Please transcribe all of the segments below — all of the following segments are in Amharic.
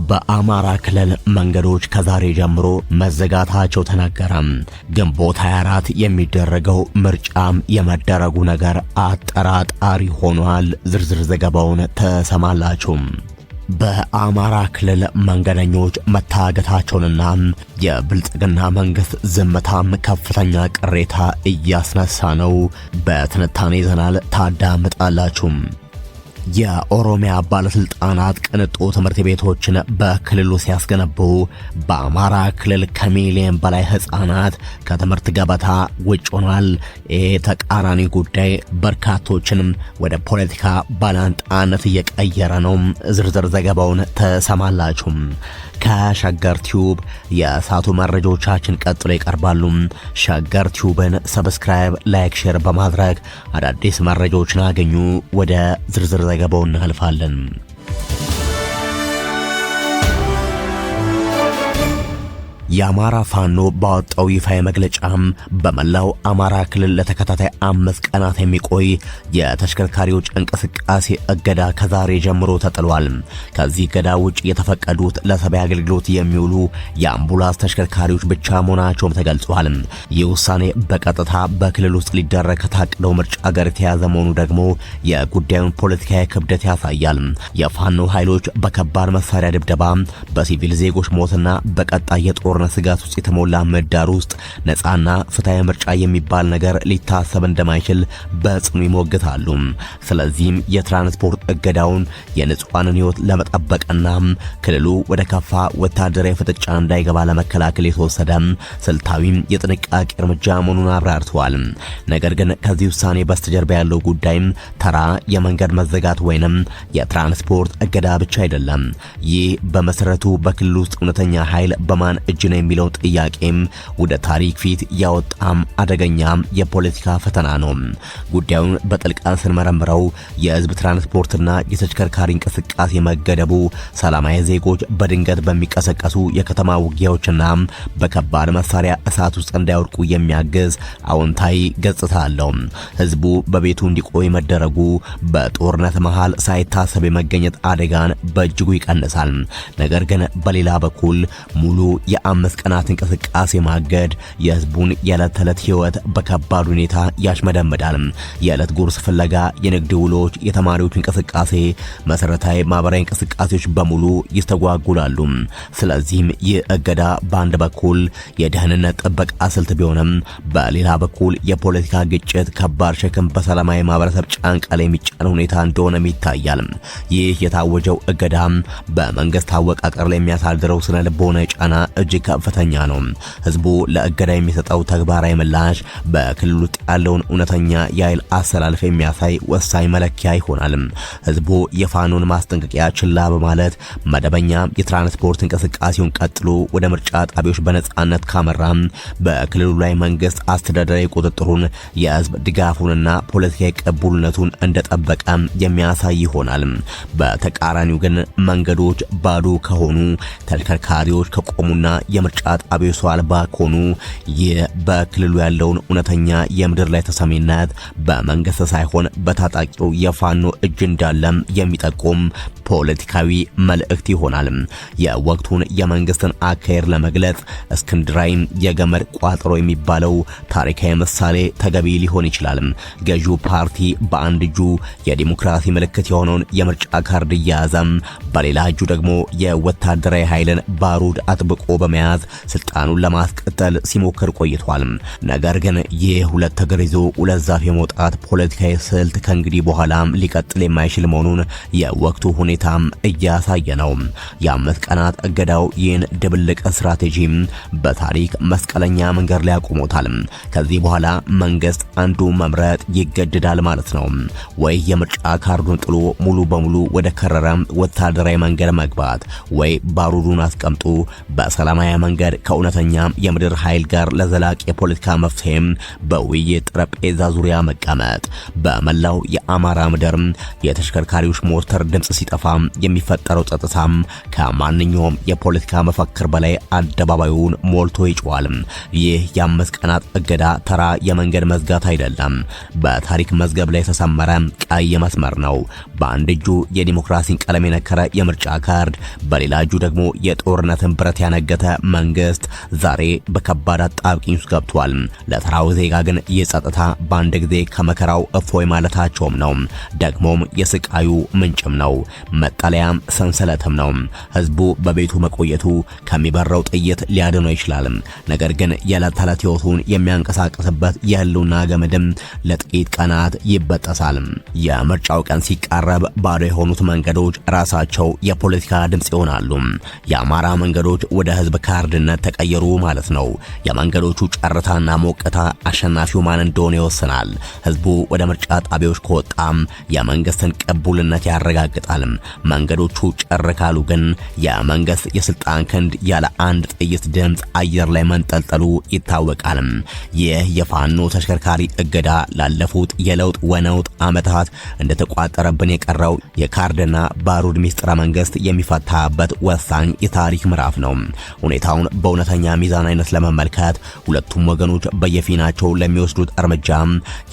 በአማራ ክልል መንገዶች ከዛሬ ጀምሮ መዘጋታቸው ተነገረ። ግንቦት 24 የሚደረገው ምርጫም የመደረጉ ነገር አጠራጣሪ ሆኗል። ዝርዝር ዘገባውን ተሰማላችሁ። በአማራ ክልል መንገደኞች መታገታቸውንና የብልጽግና መንግስት ዝምታም ከፍተኛ ቅሬታ እያስነሳ ነው። በትንታኔ ይዘናል፣ ታዳምጣላችሁ። የኦሮሚያ ባለስልጣናት ቅንጡ ትምህርት ቤቶችን በክልሉ ሲያስገነቡ በአማራ ክልል ከሚሊዮን በላይ ህፃናት ከትምህርት ገበታ ውጭ ሆኗል። ተቃራኒ ጉዳይ በርካቶችንም ወደ ፖለቲካ ባላንጣነት እየቀየረ ነው። ዝርዝር ዘገባውን ተሰማላችሁ። ከሸገር ቲዩብ የሳቱ መረጃዎቻችን ቀጥሎ ይቀርባሉ። ሸገር ቲዩብን ሰብስክራይብ፣ ላይክ፣ ሼር በማድረግ አዳዲስ መረጃዎችን አገኙ። ወደ ዝርዝር ዘገባው እናልፋለን። የአማራ ፋኖ ባወጣው ይፋዊ መግለጫም በመላው አማራ ክልል ለተከታታይ 5 ቀናት የሚቆይ የተሽከርካሪዎች እንቅስቃሴ እገዳ ከዛሬ ጀምሮ ተጥሏል። ከዚህ እገዳ ውጭ የተፈቀዱት ለሰብአዊ አገልግሎት የሚውሉ የአምቡላንስ ተሽከርካሪዎች ብቻ መሆናቸውም ተገልጿል። ይህ ውሳኔ በቀጥታ በክልል ውስጥ ሊደረግ ከታቀደው ምርጫ ጋር የተያዘ መሆኑ ደግሞ የጉዳዩን ፖለቲካዊ ክብደት ያሳያል። የፋኖ ኃይሎች በከባድ መሳሪያ ድብደባ፣ በሲቪል ዜጎች ሞትና በቀጣይ የጦር ስጋት ውስጥ የተሞላ ምህዳር ውስጥ ነፃና ፍትሃዊ ምርጫ የሚባል ነገር ሊታሰብ እንደማይችል በጽኑ ይሞግታሉ። ስለዚህም የትራንስፖርት እገዳውን የንጹሃንን ህይወት ለመጠበቅና ክልሉ ወደ ከፋ ወታደራዊ ፍጥጫ እንዳይገባ ለመከላከል የተወሰደ ስልታዊ የጥንቃቄ እርምጃ መሆኑን አብራርተዋል። ነገር ግን ከዚህ ውሳኔ በስተጀርባ ያለው ጉዳይ ተራ የመንገድ መዘጋት ወይንም የትራንስፖርት እገዳ ብቻ አይደለም። ይህ በመሰረቱ በክልሉ ውስጥ እውነተኛ ኃይል በማን እጅ ነው የሚለው ጥያቄም ወደ ታሪክ ፊት ያወጣም አደገኛ የፖለቲካ ፈተና ነው። ጉዳዩን በጥልቀት ስንመረምረው የህዝብ ትራንስፖርትና የተሽከርካሪ እንቅስቃሴ መገደቡ ሰላማዊ ዜጎች በድንገት በሚቀሰቀሱ የከተማ ውጊያዎችና በከባድ መሳሪያ እሳት ውስጥ እንዳይወድቁ የሚያግዝ አዎንታዊ ገጽታ አለው። ህዝቡ በቤቱ እንዲቆይ መደረጉ በጦርነት መሃል ሳይታሰብ የመገኘት አደጋን በእጅጉ ይቀንሳል። ነገር ግን በሌላ በኩል ሙሉ የ5 ቀናት እንቅስቃሴ ማገድ የህዝቡን የዕለት ተዕለት ህይወት በከባድ ሁኔታ ያሽመደምዳል። የዕለት ጉርስ ፍለጋ፣ የንግድ ውሎች፣ የተማሪዎች እንቅስቃሴ፣ መሰረታዊ ማህበራዊ እንቅስቃሴዎች በሙሉ ይስተጓጉላሉ። ስለዚህም ይህ እገዳ በአንድ በኩል የደህንነት ጥበቃ ስልት ቢሆንም በሌላ በኩል የፖለቲካ ግጭት ከባድ ሸክም በሰላማዊ ማህበረሰብ ጫንቃ ላይ የሚጫን ሁኔታ እንደሆነም ይታያል። ይህ የታወጀው እገዳ በመንግስት አወቃቀር ላይ የሚያሳድረው ስነ ልቦና ጫና እጅግ ከፍተኛ ነው። ህዝቡ ለእገዳ የሚሰጠው ተግባራዊ ምላሽ በክልሉ ውስጥ ያለውን እውነተኛ የኃይል አሰላለፍ የሚያሳይ ወሳኝ መለኪያ ይሆናል። ህዝቡ የፋኖን ማስጠንቀቂያ ችላ በማለት መደበኛ የትራንስፖርት እንቅስቃሴውን ቀጥሎ ወደ ምርጫ ጣቢያዎች በነጻነት ካመራ በክልሉ ላይ መንግስት አስተዳደራዊ ቁጥጥሩን፣ የህዝብ ድጋፉንና ፖለቲካዊ ቅቡልነቱን እንደጠበቀ የሚያሳይ ይሆናል። በተቃራኒው ግን መንገዶች ባዶ ከሆኑ፣ ተሽከርካሪዎች ከቆሙና የምርጫ ጣቢያዎች ሰው አልባ ከሆኑ ይህ በክልሉ ያለውን እውነተኛ የምድር ላይ ተሰሚነት በመንግስት ሳይሆን በታጣቂው የፋኖ እጅ እንዳለም የሚጠቁም ፖለቲካዊ መልእክት ይሆናል። የወቅቱን የመንግስትን አካሄድ ለመግለጽ እስክንድራይ የገመድ ቋጥሮ የሚባለው ታሪካዊ ምሳሌ ተገቢ ሊሆን ይችላል። ገዢው ፓርቲ በአንድ እጁ የዲሞክራሲ ምልክት የሆነውን የምርጫ ካርድ እያያዘም በሌላ እጁ ደግሞ የወታደራዊ ኃይልን ባሩድ አጥብቆ በመያዝ ስልጣኑን ለማስቀጠል ሲሞክር ቆይቷል። ነገር ግን ይህ ሁለት እግር ይዞ ሁለት ዛፍ የመውጣት ፖለቲካዊ ስልት ከእንግዲህ በኋላም ሊቀጥል የማይችል መሆኑን የወቅቱ ሁኔታም እያሳየ ነው። የ5 ቀናት እገዳው ይህን ድብልቅ ስትራቴጂ በታሪክ መስቀለኛ መንገድ ላይ አቁሞታል። ከዚህ በኋላ መንግስት አንዱ መምረጥ ይገደዳል ማለት ነው። ወይ የምርጫ ካርዱን ጥሎ ሙሉ በሙሉ ወደ ከረረ ወታደራዊ መንገድ መግባት፣ ወይ ባሩዱን አስቀምጦ በሰላማዊ መንገድ ከእውነተኛ የምድር ኃይል ጋር ለዘላቂ የፖለቲካ መፍትሄም በውይይት ጠረጴዛ ዙሪያ መቀመጥ። በመላው የአማራ ምድር የተሽከርካሪዎች ሞተር ድምጽ ሲጠፋ የሚፈጠረው ጸጥታ ከማንኛውም የፖለቲካ መፈክር በላይ አደባባዩን ሞልቶ ይጮዋል። ይህ የ5 ቀናት እገዳ ተራ የመንገድ መዝጋት አይደለም። በታሪክ መዝገብ ላይ የተሰመረ ቀይ መስመር ነው። በአንድ እጁ የዲሞክራሲን ቀለም የነከረ የምርጫ ካርድ፣ በሌላ እጁ ደግሞ የጦርነትን ብረት ያነገተ መንግስት ዛሬ በከባድ አጣብቂኝ ውስጥ ገብቷል። ለተራው ዜጋ ግን የጸጥታ በአንድ ጊዜ ከመከራው እፎይ ማለታቸውም ነው። ደግሞም የስቃዩ ምንጭም ነው። መጠለያም ሰንሰለትም ነው። ህዝቡ በቤቱ መቆየቱ ከሚበረው ጥይት ሊያድነው ይችላል። ነገር ግን የዕለት ተዕለት ህይወቱን የሚያንቀሳቅስበት የህልውና ገመድም ለጥቂት ቀናት ይበጠሳል። የምርጫው ቀን ሲቃረብ ባዶ የሆኑት መንገዶች ራሳቸው የፖለቲካ ድምጽ ይሆናሉ። የአማራ መንገዶች ወደ ህዝብ ካርድነት ተቀየሩ ማለት ነው። የመንገዶቹ ጨርታና ሞቅታ አሸናፊው ማን እንደሆነ ይወስናል። ህዝቡ ወደ ምርጫ ጣቢያዎች ከወጣም የመንግስትን ቅቡልነት ያረጋግጣል። መንገዶቹ ጭር ካሉ ግን የመንግስት የስልጣን ክንድ ያለ አንድ ጥይት ድምጽ አየር ላይ መንጠልጠሉ ይታወቃል። ይህ የፋኖ ተሽከርካሪ እገዳ ላለፉት የለውጥ ወነውጥ ዓመታት እንደተቋጠረብን የቀረው የካርድና ባሩድ ሚስጥረ መንግስት የሚፈታበት ወሳኝ የታሪክ ምዕራፍ ነው። ሁኔታውን በእውነተኛ ሚዛናዊነት ለመመልከት ሁለቱም ወገኖች በየፊናቸው ለሚወስዱት እርምጃ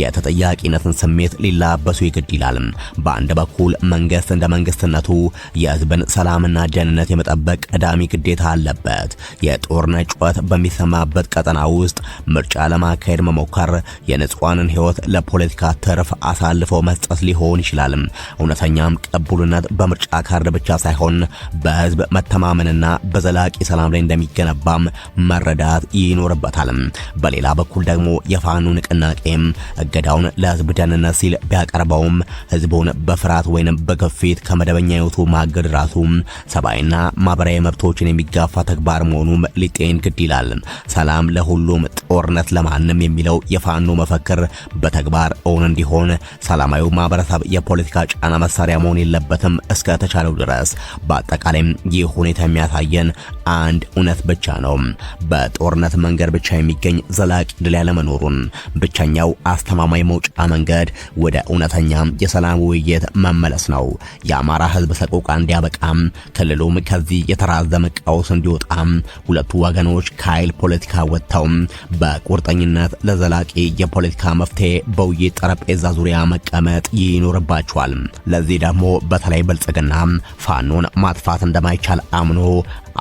የተጠያቂነትን ስሜት ሊላበሱ ይግድ ይላል። በአንድ በኩል መንግስት እንደ መንግስትነቱ የህዝብን ሰላምና ደህንነት የመጠበቅ ቀዳሚ ግዴታ አለበት። የጦርነት ጩኸት በሚሰማበት ቀጠና ውስጥ ምርጫ ለማካሄድ መሞከር የንጹሃንን ህይወት ለፖለቲካ ትርፍ አሳልፈው መስጠት ሊሆን ይችላል። እውነተኛም ቅቡልነት በምርጫ ካርድ ብቻ ሳይሆን በህዝብ መተማመንና በዘላቂ ሰላም ላይ እንደሚገነባም መረዳት ይኖርበታል። በሌላ በኩል ደግሞ የፋኖ ንቅናቄም እገዳውን ለህዝብ ደህንነት ሲል ቢያቀርበውም ህዝቡን በፍርሃት ወይንም በግፊት ከመደበኛ ህይወቱ ማገድ ራሱ ሰብአዊና ማህበራዊ መብቶችን የሚጋፋ ተግባር መሆኑም ሊጤን ግድ ይላል። ሰላም ለሁሉም ጦርነት ለማንም የሚለው የፋኖ መፈክር በተግባር እውን እንዲሆን ሰላማዊ ማህበረሰብ የፖለቲካ ጫና መሳሪያ መሆን የለበትም እስከ ተቻለው ድረስ። በአጠቃላይም ይህ ሁኔታ የሚያሳየን አንድ እውነት ብቻ ነው። በጦርነት መንገድ ብቻ የሚገኝ ዘላቂ ድል ያለመኖሩን። ብቸኛው አስተማማኝ መውጫ መንገድ ወደ እውነተኛ የሰላም ውይይት መመለስ ነው። የአማራ ህዝብ ሰቆቃ እንዲያበቃም ክልሉም ከዚህ የተራዘመ ቀውስ እንዲወጣም ሁለቱ ወገኖች ከኃይል ፖለቲካ ወጥተው በቁርጠኝነት ለዘላቂ የፖለቲካ መፍትሄ በውይይት ጠረጴዛ ዙሪያ መቀመጥ ይኖርባቸዋል። ለዚህ ደግሞ በተለይ ብልጽግና ፋኖን ማጥፋት እንደማይቻል አምኖ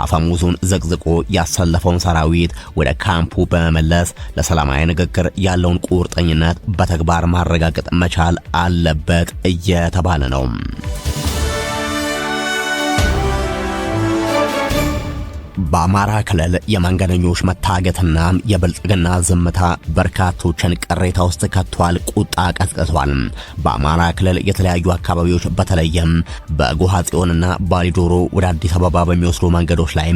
አፈሙዙን ዘግዝቆ ያሰለፈውን ሰራዊት ወደ ካምፑ በመመለስ ለሰላማዊ ንግግር ያለውን ቁርጠኝነት በተግባር ማረጋገጥ መቻል አለበት እየተባለ ነው። በአማራ ክልል የመንገደኞች መታገትና የብልጽግና ዝምታ በርካቶችን ቅሬታ ውስጥ ከቷል፣ ቁጣ ቀስቅሷል። በአማራ ክልል የተለያዩ አካባቢዎች በተለይም በጎሃ ጽዮንና ባሊዶሮ ወደ አዲስ አበባ በሚወስዱ መንገዶች ላይ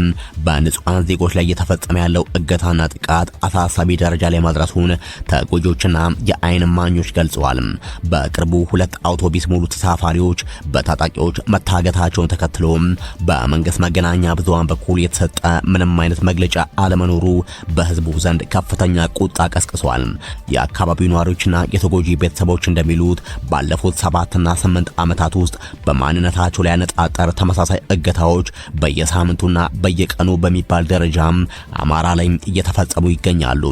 በንጹሃን ዜጎች ላይ እየተፈጸመ ያለው እገታና ጥቃት አሳሳቢ ደረጃ ላይ መድረሱን ተጎጂዎችና የአይን እማኞች ገልጸዋል። በቅርቡ 2 አውቶቡስ ሙሉ ተሳፋሪዎች በታጣቂዎች መታገታቸውን ተከትሎ በመንግስት መገናኛ ብዙሃን በኩል የተሰጠ ምንም አይነት መግለጫ አለመኖሩ በህዝቡ ዘንድ ከፍተኛ ቁጣ ቀስቅሷል። የአካባቢው ነዋሪዎችና የተጎጂ ቤተሰቦች እንደሚሉት ባለፉት 7 እና 8 ዓመታት ውስጥ በማንነታቸው ላይ ያነጣጠር ተመሳሳይ እገታዎች በየሳምንቱና በየቀኑ በሚባል ደረጃ አማራ ላይ እየተፈጸሙ ይገኛሉ።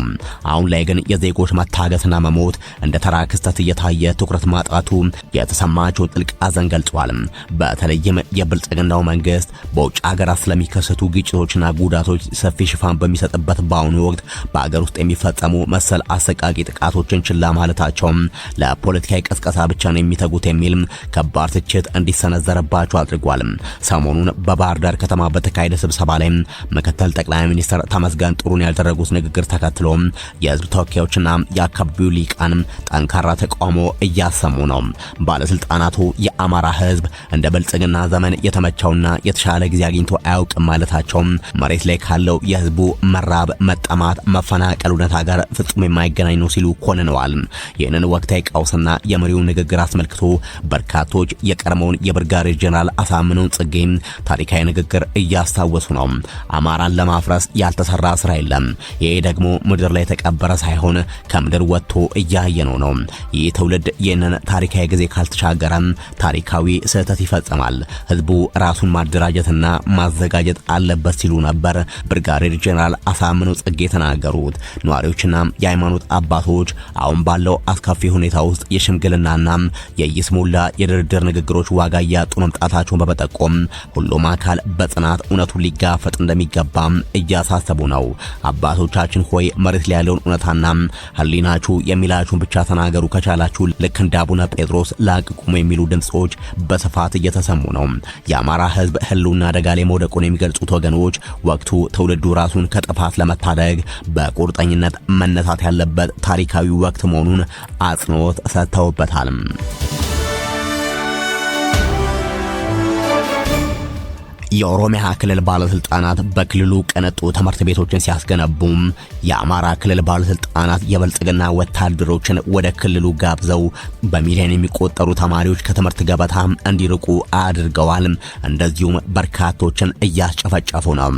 አሁን ላይ ግን የዜጎች መታገትና መሞት እንደ ተራ ክስተት እየታየ ትኩረት ማጣቱ የተሰማቸውን ጥልቅ ሐዘን ገልጿል። በተለይም የብልጽግናው መንግስት በውጭ ሀገራት ስለሚከሰቱ ግጭቶችና ጉዳቶች ሰፊ ሽፋን በሚሰጥበት በአሁኑ ወቅት በአገር ውስጥ የሚፈጸሙ መሰል አሰቃቂ ጥቃቶችን ችላ ማለታቸው ለፖለቲካዊ ቀስቀሳ ብቻ ነው የሚተጉት የሚል ከባድ ትችት እንዲሰነዘርባቸው አድርጓል። ሰሞኑን በባህር ዳር ከተማ በተካሄደ ስብሰባ ላይ ምክትል ጠቅላይ ሚኒስትር ተመስገን ጥሩን ያደረጉት ንግግር ተከትሎ የህዝብ ተወካዮችና የአካባቢው ሊቃን ጠንካራ ተቃውሞ እያሰሙ ነው። ባለስልጣናቱ የአማራ ህዝብ እንደ ብልጽግና ዘመን የተመቻውና የተሻለ ጊዜ አግኝቶ አያውቅም ማለታቸው መሬት ላይ ካለው የህዝቡ መራብ፣ መጠማት፣ መፈናቀል እውነታ ጋር ፍጹም የማይገናኝ ነው ሲሉ ኮንነዋል። ይህንን ወቅታዊ ቀውስና የመሪውን ንግግር አስመልክቶ በርካቶች የቀድሞውን የብርጋዴር ጀነራል አሳምነው ጽጌን ታሪካዊ ንግግር እያስታወሱ ነው። አማራን ለማፍረስ ያልተሰራ ስራ የለም። ይሄ ደግሞ ምድር ላይ የተቀበረ ሳይሆን ከምድር ወጥቶ እያየነው ነው። ይህ ትውልድ ይህንን ታሪካዊ ጊዜ ካልተሻገረም ታሪካዊ ስህተት ይፈጸማል። ህዝቡ ራሱን ማደራጀትና ማዘጋጀት አለበት ሲሉ ነበር ብርጋዴር ጀነራል አሳምነው ጽጌ ተናገሩት። ነዋሪዎችና የሃይማኖት አባቶች አሁን ባለው አስከፊ ሁኔታ ውስጥ የሽምግልናና የይስሙላ የድርድር ንግግሮች ዋጋ እያጡ መምጣታቸውን በመጠቆም ሁሉም አካል በጽናት እውነቱን ሊጋፈጥ እንደሚገባ እያሳሰቡ ነው። አባቶቻችን ሆይ መሬት ላይ ያለውን እውነታና ህሊናችሁ የሚላችሁን ብቻ ተናገሩ፣ ከቻላችሁ ልክ እንደ አቡነ ጴጥሮስ ላቁሙ የሚሉ ድምጾች በስፋት እየተሰሙ ነው። የአማራ ህዝብ ህልውና አደጋ ላይ መውደቁን የሚገልጹት ወገኖች ወቅቱ ትውልዱ ራሱን ከጥፋት ለመታደግ በቁርጠኝነት መነሳት ያለበት ታሪካዊ ወቅት መሆኑን አጽንኦት ሰጥተውበታል። የኦሮሚያ ክልል ባለስልጣናት በክልሉ ቅንጡ ትምህርት ቤቶችን ሲያስገነቡም የአማራ ክልል ባለስልጣናት የብልጽግና ወታደሮችን ወደ ክልሉ ጋብዘው በሚሊዮን የሚቆጠሩ ተማሪዎች ከትምህርት ገበታ እንዲርቁ አድርገዋል። እንደዚሁም በርካቶችን እያስጨፈጨፉ ነው።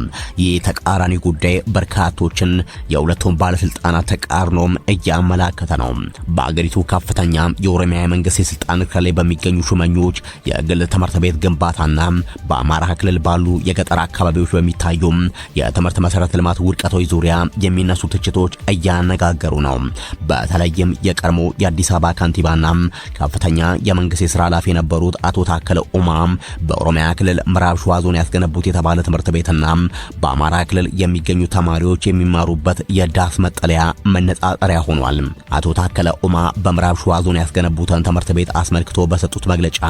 ይህ ተቃራኒ ጉዳይ በርካቶችን የሁለቱም ባለስልጣናት ተቃርኖም እያመላከተ ነው። በአገሪቱ ከፍተኛ የኦሮሚያ መንግስት የስልጣን እርከን ላይ በሚገኙ ሹመኞች የግል ትምህርት ቤት ግንባታና በአማራ ክልል ባሉ የገጠር አካባቢዎች በሚታዩም የትምህርት መሰረተ ልማት ውድቀቶች ዙሪያ የሚነሱ ትችቶች እያነጋገሩ ነው። በተለይም የቀድሞ የአዲስ አበባ ካንቲባና ከፍተኛ የመንግስት የሥራ ኃላፊ የነበሩት አቶ ታከለ ኡማ በኦሮሚያ ክልል ምዕራብ ሸዋ ዞን ያስገነቡት የተባለ ትምህርት ቤትና በአማራ ክልል የሚገኙ ተማሪዎች የሚማሩበት የዳስ መጠለያ መነጻጸሪያ ሆኗል። አቶ ታከለ ኡማ በምዕራብ ሸዋ ዞን ያስገነቡትን ትምህርት ቤት አስመልክቶ በሰጡት መግለጫ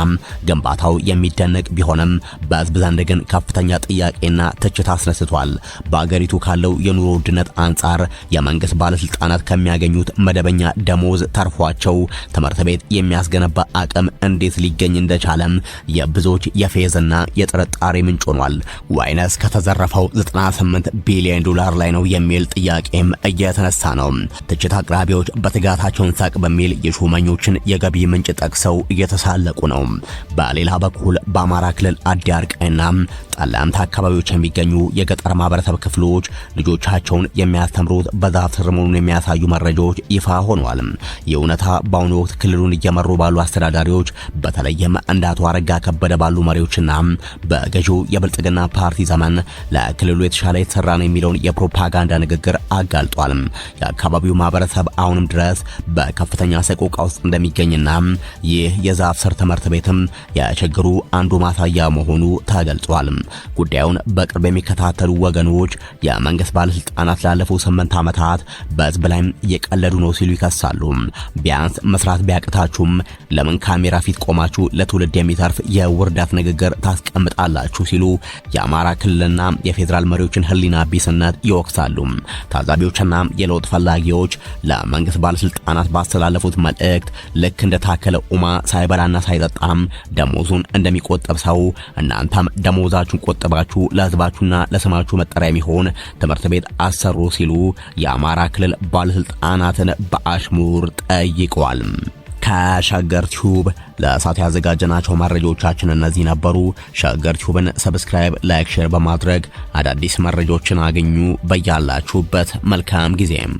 ግንባታው የሚደነቅ ቢሆንም በህዝብ ዘንድ ግን ከፍተኛ ጥያቄና ትችት አስነስቷል። በአገሪቱ ካለው የኑሮ ውድነት አንጻር የመንግስት ባለስልጣናት ከሚያገኙት መደበኛ ደሞዝ ተርፏቸው ትምህርት ቤት የሚያስገነባ አቅም እንዴት ሊገኝ እንደቻለም የብዙዎች የፌዝና የጥርጣሬ ምንጭ ሆኗል። ዋይነስ ከተዘረፈው 98 ቢሊዮን ዶላር ላይ ነው የሚል ጥያቄም እየተነሳ ነው። ትችት አቅራቢዎች በትጋታቸውን ሳቅ በሚል የሹመኞችን የገቢ ምንጭ ጠቅሰው እየተሳለቁ ነው። በሌላ በኩል በአማራ ክልል አዲያርቃይና ጠለምት አካባቢዎች የሚገኙ የገጠር ማህበረሰብ ክፍሎች ልጆቻቸውን የሚያስተምሩት በዛፍ ስር መሆኑን የሚያሳዩ መረጃዎች ይፋ ሆነዋል። የእውነታ በአሁኑ ወቅት ክልሉን እየመሩ ባሉ አስተዳዳሪዎች በተለይም እንደ አቶ አረጋ ከበደ ባሉ መሪዎችና በገዢው የብልጽግና ፓርቲ ዘመን ለክልሉ የተሻለ የተሰራ ነው የሚለውን የፕሮፓጋንዳ ንግግር አጋልጧል። የአካባቢው ማህበረሰብ አሁንም ድረስ በከፍተኛ ሰቆቃ ውስጥ እንደሚገኝና ይህ የዛፍ ስር ትምህርት ቤትም የችግሩ አንዱ ማሳያ መሆኑ ተገልጿል። ጉዳዩን በቅርብ የሚከታተሉ ወገኖች የመንግስት ባለስልጣናት ላለፉት 8 ዓመታት በህዝብ ላይ እየቀለዱ ነው ሲሉ ይከሳሉ። ቢያንስ መስራት ቢያቅታችሁም ለምን ካሜራ ፊት ቆማችሁ ለትውልድ የሚተርፍ የውርደት ንግግር ታስቀምጣላችሁ ሲሉ የአማራ ክልልና የፌዴራል መሪዎችን ህሊና ቢስነት ይወቅሳሉ። ታዛቢዎችና የለውጥ ፈላጊዎች ለመንግስት ባለስልጣናት ባስተላለፉት መልእክት ልክ እንደ ታከለ ኡማ ሳይበላና ሳይጠጣም ደሞዙን እንደሚቆጠብ ሰው እናንተም ደሞዛችሁን ቆጥባችሁ ለህዝባችሁና ለስማችሁ መጠሪያ የሚሆን ትምህርት ቤት አሰሩ ሲሉ የአማራ ክልል ባለስልጣናትን በአሽሙር ጠይቀዋል። ከሸገር ቲዩብ ለእሳት ያዘጋጀናቸው መረጃዎቻችን እነዚህ ነበሩ። ሸገር ቲዩብን ሰብስክራይብ፣ ላይክ፣ ሼር በማድረግ አዳዲስ መረጃዎችን አገኙ። በያላችሁበት መልካም ጊዜም